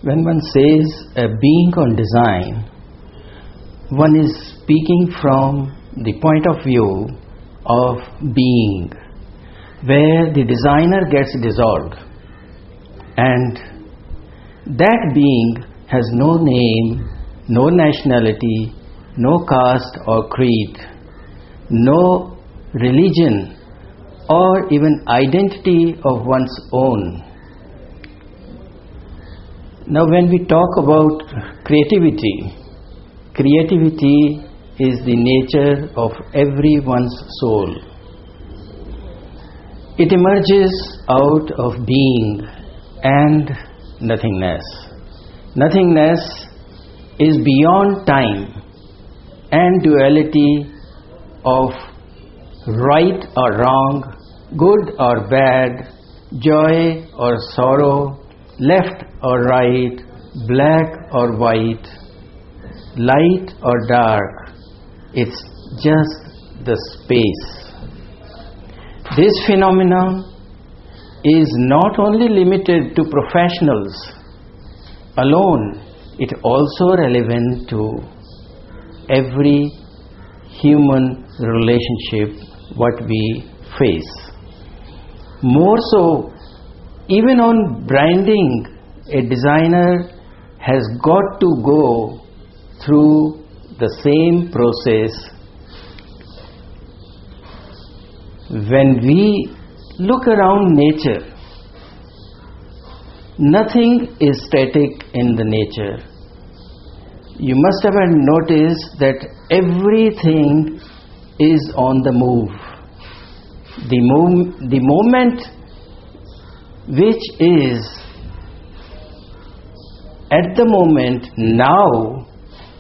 When one says a being on design, one is speaking from the point of view of being, where the designer gets dissolved, and that being has no name, no nationality, no caste or creed, no religion or even identity of one's own. Now when we talk about creativity is the nature of everyone's soul. It emerges out of being and nothingness. Nothingness is beyond time and duality of right or wrong, good or bad, joy or sorrow, left or right, black or white, light or dark. It's just the space. This phenomenon is not only limited to professionals alone, it also relevant to every human relationship what we face. More so, even on branding, a designer has got to go through the same process. When we look around nature, nothing is static in the nature. You must have noticed that everything is on the move. The moment which is at the moment now,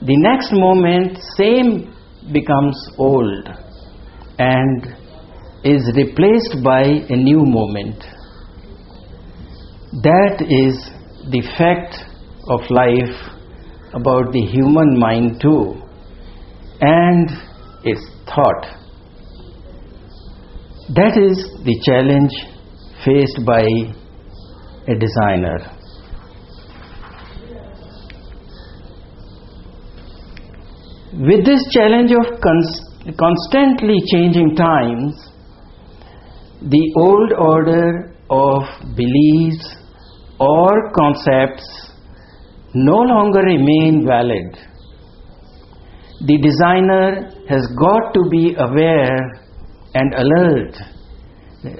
the next moment same becomes old and is replaced by a new moment. That is the fact of life about the human mind too, and its thought. That is the challenge faced by a designer. With this challenge of constantly changing times, the old order of beliefs or concepts no longer remain valid. The designer has got to be aware and alert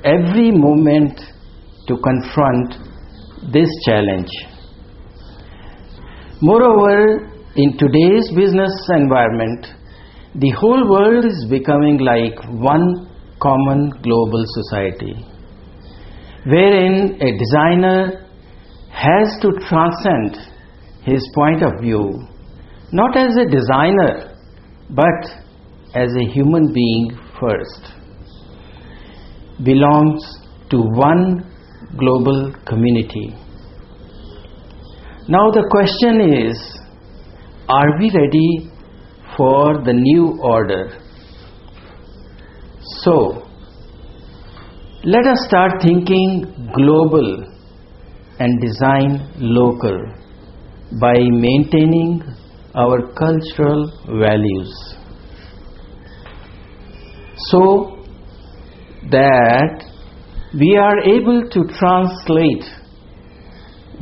every moment to confront this challenge. Moreover, in today's business environment, the whole world is becoming like one common global society, wherein a designer has to transcend his point of view, not as a designer, but as a human being first, belongs to one global community. Now the question is, are we ready for the new order? So, let us start thinking global and design local by maintaining our cultural values, so that we are able to translate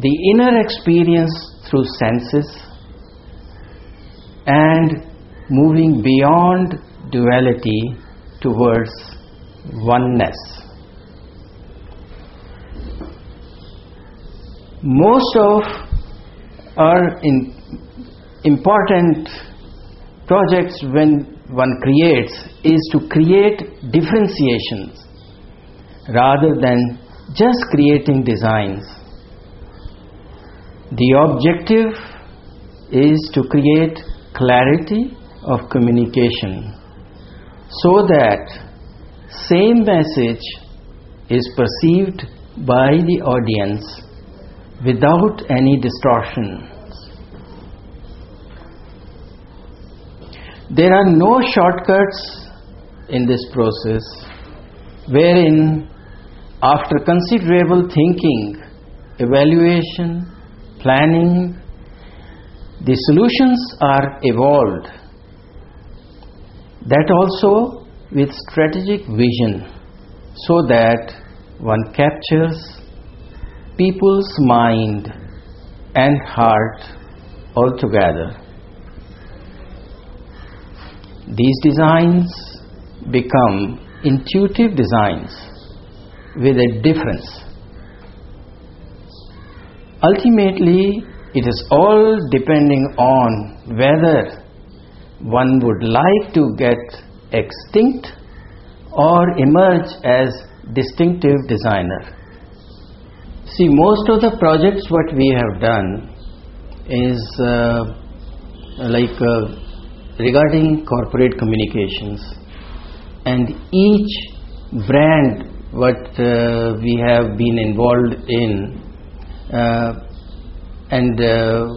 the inner experience through senses and moving beyond duality towards oneness. Most of our important projects when one creates is to create differentiations rather than just creating designs. The objective is to create clarity of communication so that same message is perceived by the audience without any distortion. There are no shortcuts in this process, wherein after considerable thinking, evaluation planning, the solutions are evolved. That also with strategic vision, so that one captures people's mind and heart altogether. These designs become intuitive designs with a difference. Ultimately, it is all depending on whether one would like to get extinct or emerge as distinctive designer. See, most of the projects what we have done is regarding corporate communications, and each brand what we have been involved in and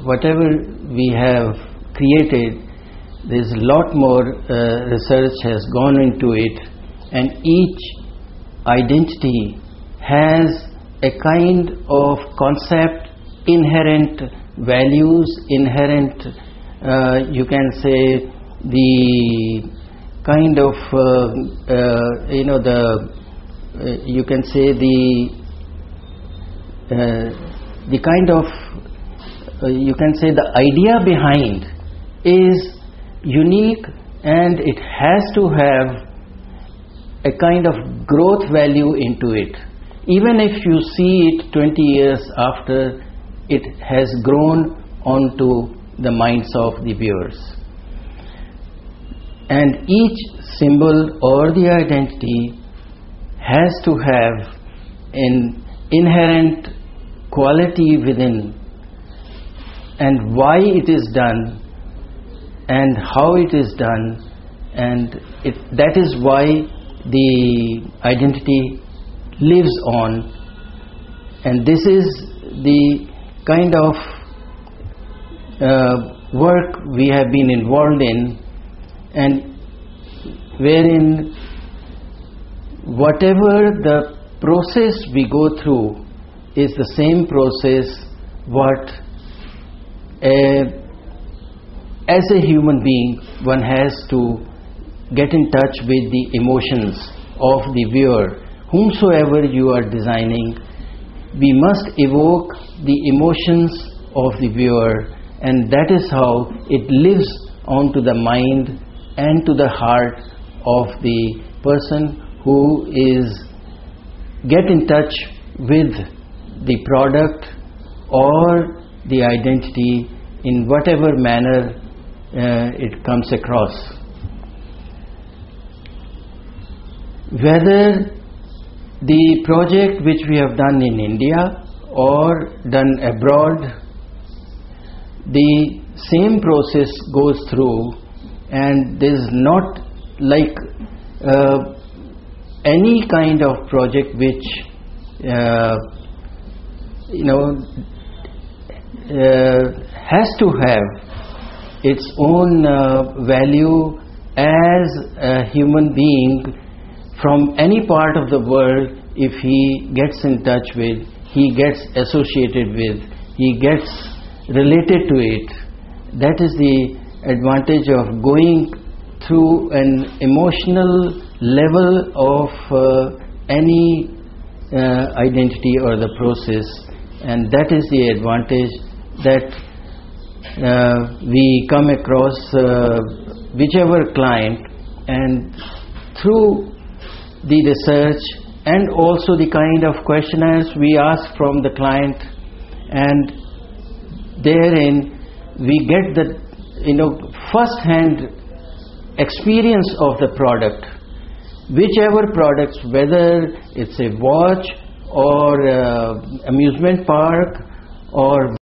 whatever we have created, there's a lot more research has gone into it, and each identity has a kind of concept, inherent values, inherent you can say the kind of you can say the kind of you can say the idea behind is unique, and it has to have a kind of growth value into it. Even if you see it 20 years after, it has grown onto the minds of the viewers. And each symbol or the identity has to have an inherent quality within, and why it is done and how it is done, and that is why the identity lives on. And this is the kind of work we have been involved in, and wherein whatever the process we go through is the same process what as a human being one has to get in touch with the emotions of the viewer. Whomsoever you are designing, we must evoke the emotions of the viewer, and that is how it lives onto the mind and to the heart of the person who is get in touch with the product or the identity in whatever manner it comes across. Whether the project which we have done in India or done abroad, the same process goes through, and there is not like any kind of project which has to have its own value as a human being from any part of the world. If he gets in touch with, he gets associated with, he gets related to it. That is the advantage of going through an emotional level of any identity or the process, and that is the advantage that we come across whichever client, and through the research and also the kind of questionnaires we ask from the client, and therein we get the first-hand experience of the product. Whichever products, whether it's a watch or amusement park or